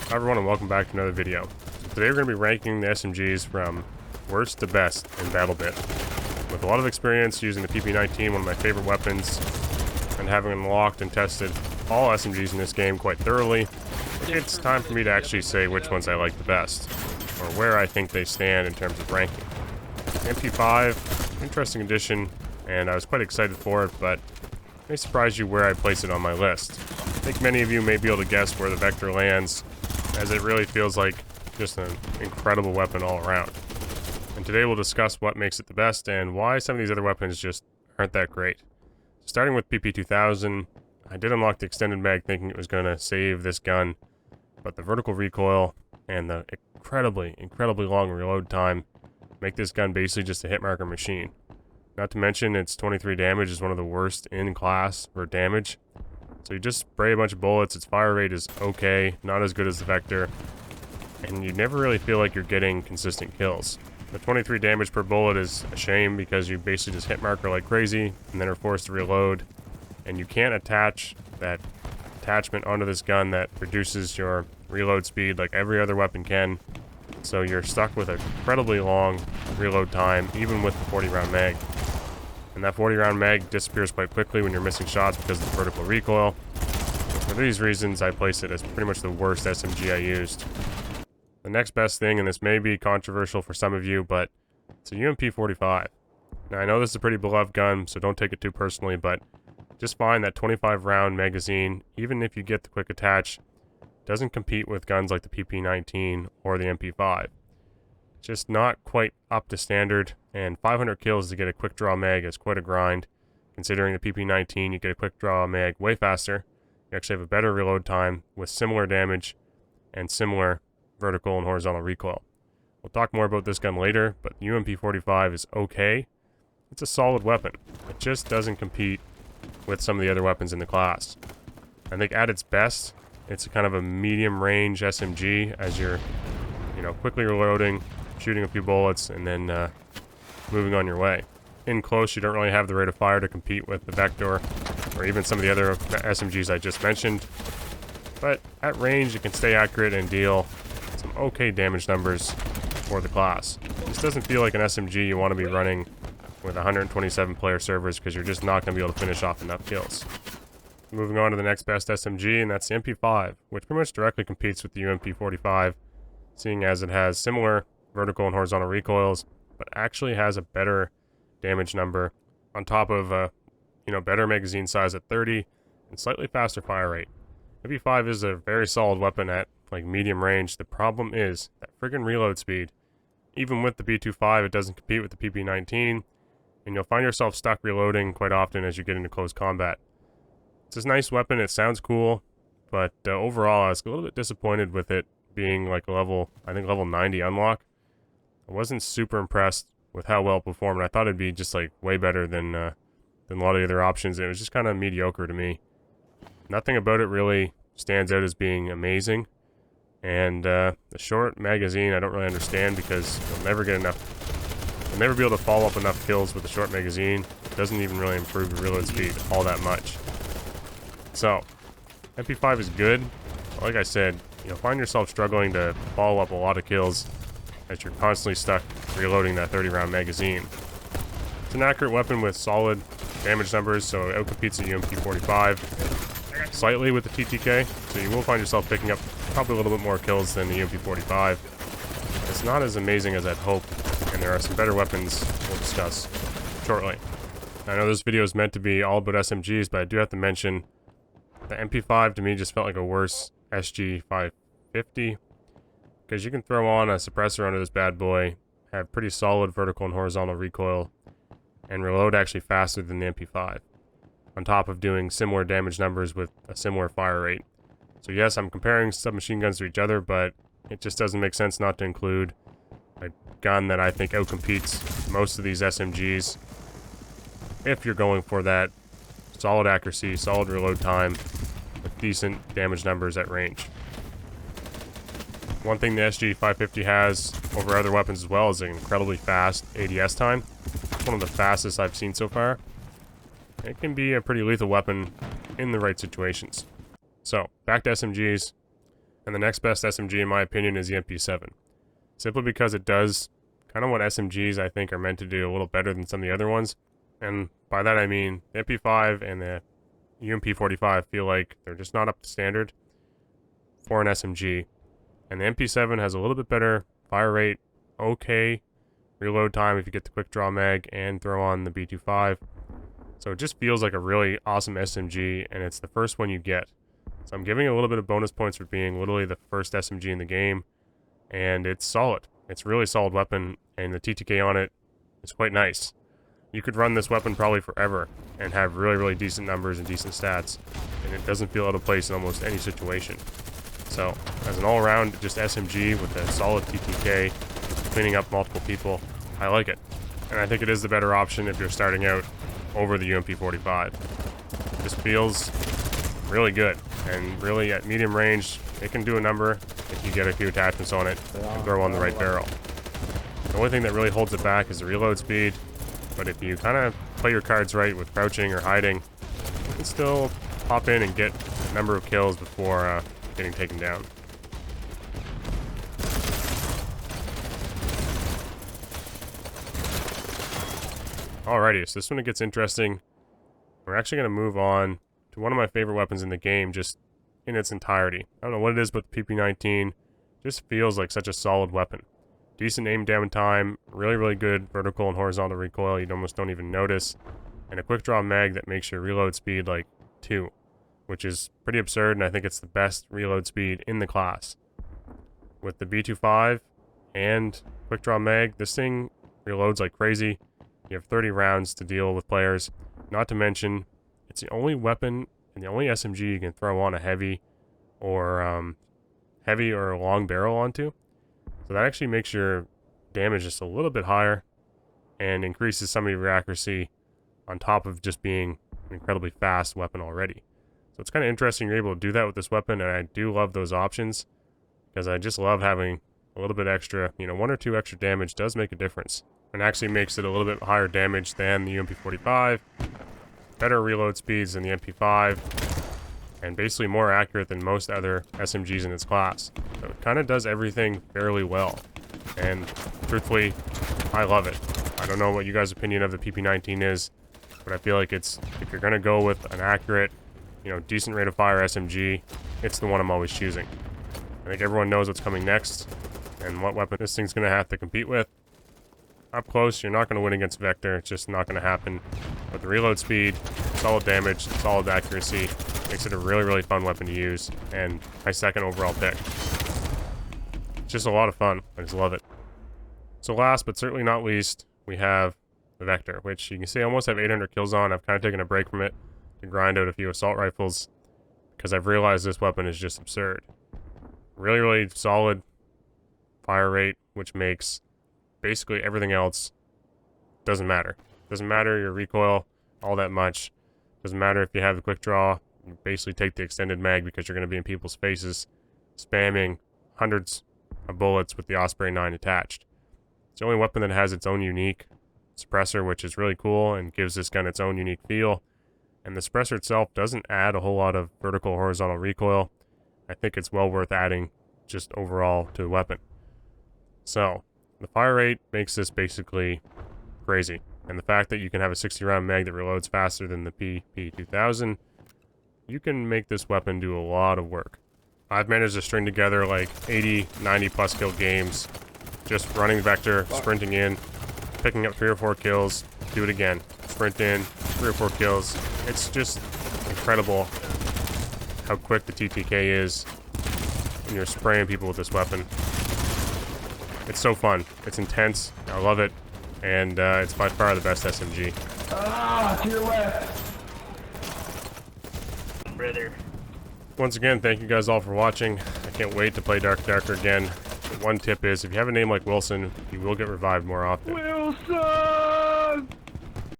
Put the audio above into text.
Hi everyone and welcome back to another video. Today we're going to be ranking the SMGs from worst to best in Battlebit. With a lot of experience using the PP-19, one of my favorite weapons, and having unlocked and tested all SMGs in this game quite thoroughly, I think it's time for me to actually say which ones I like the best, or where I think they stand in terms of ranking. MP5, interesting addition, and I was quite excited for it, but it may surprise you where I place it on my list. I think many of you may be able to guess where the Vector lands, as it really feels like just an incredible weapon all around. And today we'll discuss what makes it the best and why some of these other weapons just aren't that great. Starting with PP-2000, I did unlock the extended mag thinking it was going to save this gun, but the vertical recoil and the incredibly long reload time make this gun basically just a hit marker machine. Not to mention its 23 damage is one of the worst in class for damage. So you just spray a bunch of bullets, its fire rate is okay, not as good as the Vector, and you never really feel like you're getting consistent kills. The 23 damage per bullet is a shame because you basically just hit marker like crazy and then are forced to reload, and you can't attach that attachment onto this gun that reduces your reload speed like every other weapon can, so you're stuck with an incredibly long reload time even with the 40 round mag. And that 40 round mag disappears quite quickly when you're missing shots because of the vertical recoil. For these reasons, I place it as pretty much the worst SMG I used. The next best thing, and this may be controversial for some of you, but it's a UMP-45. Now I know this is a pretty beloved gun, so don't take it too personally, but just find that 25 round magazine, even if you get the quick attach, doesn't compete with guns like the PP-19 or the MP5. Just not quite up to standard, and 500 kills to get a quick draw mag is quite a grind. Considering the PP-19, you get a quick draw mag way faster. You actually have a better reload time with similar damage and similar vertical and horizontal recoil. We'll talk more about this gun later, but UMP-45 is okay. It's a solid weapon. It just doesn't compete with some of the other weapons in the class. I think at its best, it's kind of a medium range SMG as you're, quickly reloading, shooting a few bullets, and then moving on your way. In close, you don't really have the rate of fire to compete with the Vector, or even some of the other SMGs I just mentioned. But at range, it can stay accurate and deal some okay damage numbers for the class. This doesn't feel like an SMG you want to be running with 127 player servers because you're just not going to be able to finish off enough kills. Moving on to the next best SMG, and that's the MP5, which pretty much directly competes with the UMP-45, seeing as it has similar vertical and horizontal recoils, but actually has a better damage number on top of a better magazine size at 30 and slightly faster fire rate. MP5 is a very solid weapon at medium range. The problem is that friggin' reload speed. Even with the B25, it doesn't compete with the PP-19, and you'll find yourself stuck reloading quite often as you get into close combat. It's a nice weapon, it sounds cool, but overall I was a little bit disappointed with it being like level 90 unlock. I wasn't super impressed with how well it performed. I thought it'd be just way better than a lot of the other options. It was just kind of mediocre to me. Nothing about it really stands out as being amazing. And the short magazine I don't really understand because you'll never get enough. You'll never be able to follow up enough kills with a short magazine. It doesn't even really improve your reload speed all that much. So, MP5 is good. But like I said, you'll find yourself struggling to follow up a lot of kills as you're constantly stuck reloading that 30 round magazine. It's an accurate weapon with solid damage numbers, so it outcompetes the UMP-45 slightly with the TTK, so you will find yourself picking up probably a little bit more kills than the UMP-45. It's not as amazing as I'd hope, and there are some better weapons we'll discuss shortly. I know this video is meant to be all about SMGs, but I do have to mention the MP5 to me just felt like a worse SG 550, because you can throw on a suppressor under this bad boy, have pretty solid vertical and horizontal recoil, and reload actually faster than the MP5, on top of doing similar damage numbers with a similar fire rate. So yes, I'm comparing submachine guns to each other, but it just doesn't make sense not to include a gun that I think outcompetes most of these SMGs if you're going for that solid accuracy, solid reload time, with decent damage numbers at range. One thing the SG-550 has over other weapons as well is an incredibly fast ADS time. It's one of the fastest I've seen so far. It can be a pretty lethal weapon in the right situations. So, back to SMGs. And the next best SMG, in my opinion, is the MP7. Simply because it does kind of what SMGs, I think, are meant to do a little better than some of the other ones. And by that I mean, the MP5 and the UMP45 feel like they're just not up to standard for an SMG. And the MP7 has a little bit better fire rate, okay reload time if you get the quick draw mag and throw on the B25. So it just feels like a really awesome SMG, and it's the first one you get. So I'm giving it a little bit of bonus points for being literally the first SMG in the game, and it's solid. It's a really solid weapon, and the TTK on it is quite nice. You could run this weapon probably forever and have really, really decent numbers and decent stats, and it doesn't feel out of place in almost any situation. So, as an all-around just SMG with a solid TTK, cleaning up multiple people, I like it. And I think it is the better option if you're starting out over the UMP45. It just feels really good, and really at medium range, it can do a number if you get a few attachments on it and throw on the right barrel. The only thing that really holds it back is the reload speed, but if you kind of play your cards right with crouching or hiding, you can still pop in and get a number of kills before getting taken down. Alrighty, so this one it gets interesting. We're actually going to move on to one of my favorite weapons in the game, just in its entirety. I don't know what it is, but the PP19 just feels like such a solid weapon. Decent aim down time, really, really good vertical and horizontal recoil, you almost don't even notice, and a quick draw mag that makes your reload speed like 2, which is pretty absurd, and I think it's the best reload speed in the class. With the B25 and quick draw mag, this thing reloads like crazy. You have 30 rounds to deal with players, not to mention it's the only weapon and the only SMG you can throw on a heavy or a long barrel onto. So that actually makes your damage just a little bit higher and increases some of your accuracy on top of just being an incredibly fast weapon already. So it's kind of interesting you're able to do that with this weapon, and I do love those options because I just love having a little bit extra, 1 or 2 extra damage does make a difference. And actually makes it a little bit higher damage than the UMP45, better reload speeds than the MP5, and basically more accurate than most other SMGs in its class. So it kind of does everything fairly well, and truthfully, I love it. I don't know what you guys' opinion of the PP19 is, but I feel like if you're going to go with an accurate, decent rate of fire SMG, it's the one I'm always choosing. I think everyone knows what's coming next, and what weapon this thing's going to have to compete with. Up close, you're not going to win against Vector. It's just not going to happen. But the reload speed, solid damage, solid accuracy, makes it a really, really fun weapon to use, and my second overall pick. It's just a lot of fun. I just love it. So last, but certainly not least, we have the Vector, which you can see I almost have 800 kills on. I've kind of taken a break from it to grind out a few assault rifles, because I've realized this weapon is just absurd. Really, really solid fire rate, which makes basically everything else doesn't matter. Doesn't matter your recoil all that much. Doesn't matter if you have the quick draw. You basically take the extended mag because you're going to be in people's faces, spamming hundreds of bullets with the Osprey 9 attached. It's the only weapon that has its own unique suppressor, which is really cool and gives this gun its own unique feel. And the suppressor itself doesn't add a whole lot of vertical horizontal recoil. I think it's well worth adding just overall to the weapon. So the fire rate makes this basically crazy, and the fact that you can have a 60-round mag that reloads faster than the PP2000, you can make this weapon do a lot of work. I've managed to string together like 80, 90 plus kill games, just running Vector, sprinting in, picking up 3 or 4 kills, do it again, sprint in, 3 or 4 kills. It's just incredible how quick the TTK is when you're spraying people with this weapon. It's so fun. It's intense. I love it. And it's by far the best SMG. To your left. Brother. Once again, thank you guys all for watching. I can't wait to play Darker again. One tip is, if you have a name like Wilson, you will get revived more often. Wilson!